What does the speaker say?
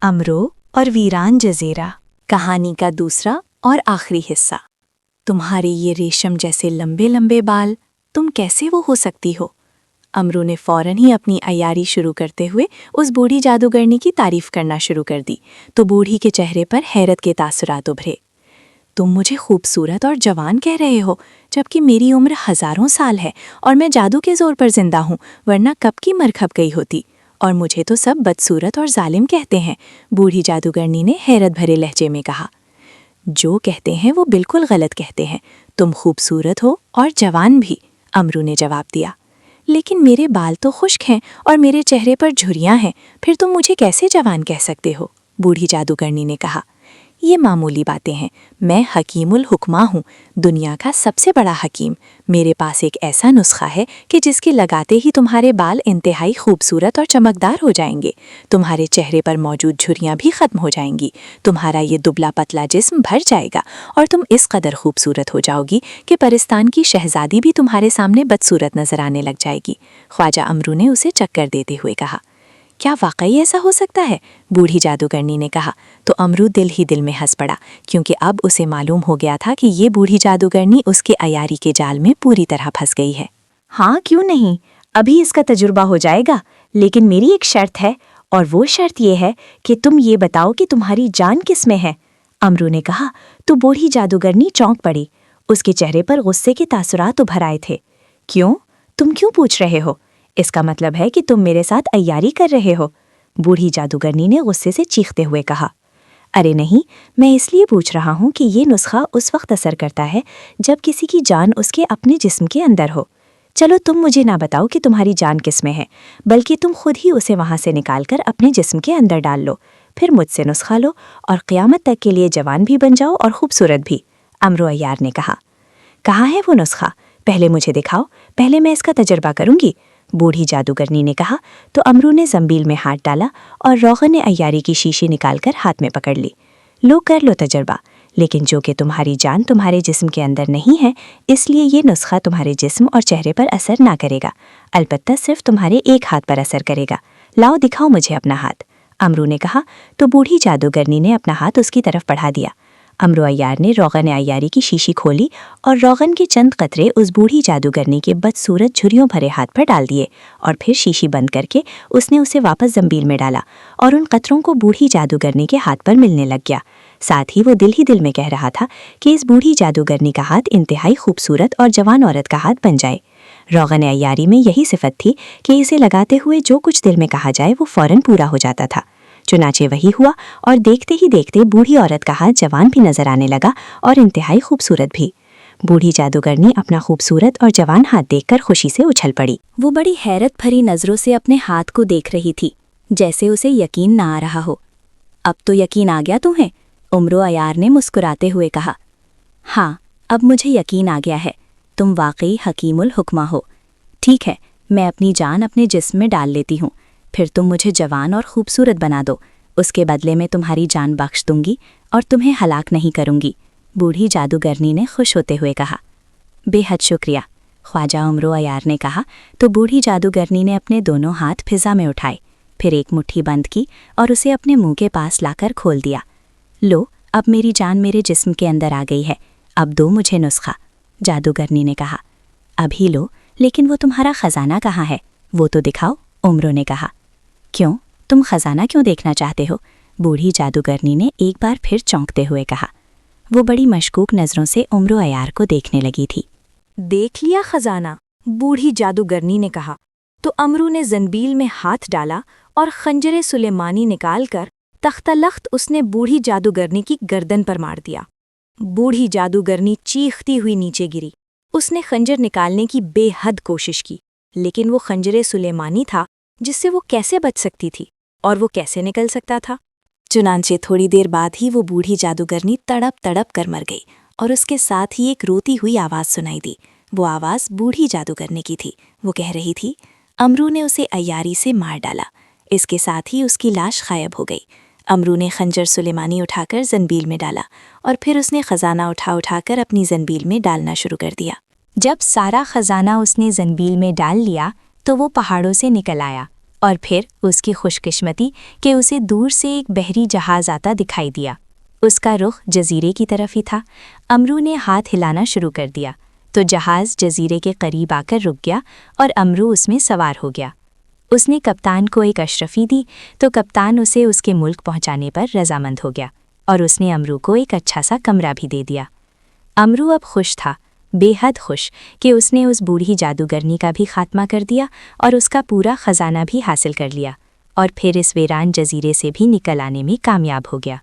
امرو اور ویران جزیرہ، کہانی کا دوسرا اور آخری حصہ۔ تمہارے یہ ریشم جیسے لمبے لمبے بال، تم کیسے وہ ہو سکتی ہو؟ امرو نے فوراً ہی اپنی عیاری شروع کرتے ہوئے اس بوڑھی جادوگرنی کی تعریف کرنا شروع کر دی تو بوڑھی کے چہرے پر حیرت کے تاثرات ابھرے۔ تم مجھے خوبصورت اور جوان کہہ رہے ہو جبکہ میری عمر ہزاروں سال ہے اور میں جادو کے زور پر زندہ ہوں، ورنہ کب کی مر کھپ گئی ہوتی، اور مجھے تو سب بدصورت اور ظالم کہتے ہیں، بوڑھی جادوگرنی نے حیرت بھرے لہجے میں کہا۔ جو کہتے ہیں وہ بالکل غلط کہتے ہیں، تم خوبصورت ہو اور جوان بھی، امرو نے جواب دیا۔ لیکن میرے بال تو خشک ہیں اور میرے چہرے پر جھریاں ہیں، پھر تم مجھے کیسے جوان کہہ سکتے ہو؟ بوڑھی جادوگرنی نے کہا۔ یہ معمولی باتیں ہیں، میں حکیم الحکماء ہوں، دنیا کا سب سے بڑا حکیم۔ میرے پاس ایک ایسا نسخہ ہے کہ جس کے لگاتے ہی تمہارے بال انتہائی خوبصورت اور چمکدار ہو جائیں گے، تمہارے چہرے پر موجود جھریاں بھی ختم ہو جائیں گی، تمہارا یہ دبلا پتلا جسم بھر جائے گا اور تم اس قدر خوبصورت ہو جاؤ گی کہ پرستان کی شہزادی بھی تمہارے سامنے بدصورت نظر آنے لگ جائے گی۔ خواجہ امرو نے اسے چکر دیتے ہوئے کہا۔ کیا واقعی ایسا ہو سکتا ہے؟ بوڑھی جادوگرنی نے کہا تو امرو دل ہی دل میں ہنس پڑا، کیونکہ اب اسے معلوم ہو گیا تھا کہ یہ بوڑھی جادوگرنی اس کے عیاری کے جال میں پوری طرح پھنس گئی ہے۔ ہاں کیوں نہیں، ابھی اس کا تجربہ ہو جائے گا، لیکن میری ایک شرط ہے، اور وہ شرط یہ ہے کہ تم یہ بتاؤ کہ تمہاری جان کس میں ہے۔ امرو نے کہا تو بوڑھی جادوگرنی چونک پڑی، اس کے چہرے پر غصے کے تاثرات ابھر آئے تھے۔ کیوں؟ تم کیوں پوچھ رہے ہو؟ اس کا مطلب ہے کہ تم میرے ساتھ عیاری کر رہے ہو، بوڑھی جادوگرنی نے غصے سے چیختے ہوئے کہا۔ ارے نہیں، میں اس لیے پوچھ رہا ہوں کہ یہ نسخہ اس وقت اثر کرتا ہے جب کسی کی جان اس کے اپنے جسم کے اندر ہو۔ چلو تم مجھے نہ بتاؤ کہ تمہاری جان کس میں ہے، بلکہ تم خود ہی اسے وہاں سے نکال کر اپنے جسم کے اندر ڈال لو، پھر مجھ سے نسخہ لو اور قیامت تک کے لیے جوان بھی بن جاؤ اور خوبصورت بھی، امرو عیار نے کہا۔ کہاں ہے وہ نسخہ؟ پہلے مجھے دکھاؤ، پہلے میں اس کا تجربہ کروں گی، بوڑھی جادوگرنی نے کہا تو امرو نے زنبیل میں ہاتھ ڈالا اور روغن عیاری کی شیشی نکال کر ہاتھ میں پکڑ لی۔ لو کر لو تجربہ، لیکن جو کہ تمہاری جان تمہارے جسم کے اندر نہیں ہے، اس لیے یہ نسخہ تمہارے جسم اور چہرے پر اثر نہ کرے گا، البتہ صرف تمہارے ایک ہاتھ پر اثر کرے گا۔ لاؤ دکھاؤ مجھے اپنا ہاتھ، امرو نے کہا تو بوڑھی جادوگرنی نے اپنا ہاتھ اس کی طرف بڑھا دیا۔ امرو عیار نے روغن عیاری کی شیشی کھولی اور روغن کے چند قطرے اس بوڑھی جادوگرنی کے بدصورت جھریوں بھرے ہاتھ پر ڈال دیے، اور پھر شیشی بند کر کے اس نے اسے واپس زنبیل میں ڈالا اور ان قطروں کو بوڑھی جادوگرنی کے ہاتھ پر ملنے لگ گیا۔ ساتھ ہی دل میں کہہ رہا تھا کہ اس بوڑھی جادوگرنی کا ہاتھ انتہائی خوبصورت اور جوان عورت کا ہاتھ بن جائے۔ روغن عیاری میں یہی صفت تھی کہ اسے لگاتے ہوئے جو کچھ دل میں کہا جائے وہ فوراً پورا ہو جاتا تھا۔ چنانچہ وہی ہوا، اور دیکھتے ہی دیکھتے بوڑھی عورت کا ہاتھ جوان بھی نظر آنے لگا اور انتہائی خوبصورت بھی۔ بوڑھی جادوگرنی اپنا خوبصورت اور جوان ہاتھ دیکھ کر خوشی سے اچھل پڑی۔ وہ بڑی حیرت بھری نظروں سے اپنے ہاتھ کو دیکھ رہی تھی، جیسے اسے یقین نہ آ رہا ہو۔ اب تو یقین آ گیا تمہیں؟ امرو عیار نے مسکراتے ہوئے کہا۔ ہاں، اب مجھے یقین آ گیا ہے، تم واقعی حکیم الحکماء ہو۔ ٹھیک ہے، میں اپنی جان اپنے جسم میں ڈال لیتی ہوں، پھر تم مجھے جوان اور خوبصورت بنا دو، اس کے بدلے میں تمہاری جان بخش دوں گی اور تمہیں ہلاک نہیں کروں گی، بوڑھی جادوگرنی نے خوش ہوتے ہوئے کہا۔ بے حد شکریہ، خواجہ امرو عیار نے کہا تو بوڑھی جادوگرنی نے اپنے دونوں ہاتھ فضا میں اٹھائے، پھر ایک مٹھی بند کی اور اسے اپنے منہ کے پاس لا کر کھول دیا۔ لو، اب میری جان میرے جسم کے اندر آ گئی ہے، اب دو مجھے نسخہ، جادوگرنی نے کہا۔ ابھی لو، لیکن وہ تمہارا خزانہ کہاں ہے؟ وہ تو دکھاؤ، امرو نے کہا۔ کیوں؟ تم خزانہ کیوں دیکھنا چاہتے ہو؟ بوڑھی جادوگرنی نے ایک بار پھر چونکتے ہوئے کہا۔ وہ بڑی مشکوک نظروں سے امرو عیار کو دیکھنے لگی تھی۔ دیکھ لیا خزانہ، بوڑھی جادوگرنی نے کہا تو امرو نے زنبیل میں ہاتھ ڈالا اور خنجر سلیمانی نکال کر تختہ لخت اس نے بوڑھی جادوگرنی کی گردن پر مار دیا۔ بوڑھی جادوگرنی چیختی ہوئی نیچے گری۔ اس نے خنجر نکالنے کی بے حد کوشش کی، لیکن وہ خنجر سلیمانی تھا جس سے وہ کیسے بچ سکتی تھی، اور وہ کیسے نکل سکتا تھا؟ چنانچہ تھوڑی دیر بعد ہی وہ بوڑھی جادوگرنی تڑپ تڑپ کر مر گئی، اور اس کے ساتھ ہی ایک روتی ہوئی آواز سنائی دی۔ وہ آواز بوڑھی جادوگرنی کی تھی۔ وہ کہہ رہی تھی، امرو نے اسے عیاری سے مار ڈالا، اس کے ساتھ ہی اس کی لاش غائب ہو گئی۔ امرو نے خنجر سلیمانی اٹھا کر زنبیل میں ڈالا، اور پھر اس نے خزانہ اٹھا کر اپنی زنبیل میں ڈالنا شروع کر دیا۔ جب سارا خزانہ اس نے زنبیل میں ڈال لیا تو وہ پہاڑوں سے نکل آیا اور پھر اس کی خوش قسمتی کہ اسے دور سے ایک بحری جہاز آتا دکھائی دیا۔ اس کا رخ جزیرے کی طرف ہی تھا۔ امرو نے ہاتھ ہلانا شروع کر دیا تو جہاز جزیرے کے قریب آ کر رک گیا اور امرو اس میں سوار ہو گیا۔ اس نے کپتان کو ایک اشرفی دی تو کپتان اسے اس کے ملک پہنچانے پر رضامند ہو گیا اور اس نے امرو کو ایک اچھا سا کمرہ بھی دے دیا۔ امرو اب خوش تھا، بے حد خوش کہ اس نے اس بوڑھی جادوگرنی کا بھی خاتمہ کر دیا اور اس کا پورا خزانہ بھی حاصل کر لیا اور پھر اس ویران جزیرے سے بھی نکل آنے میں کامیاب ہو گیا۔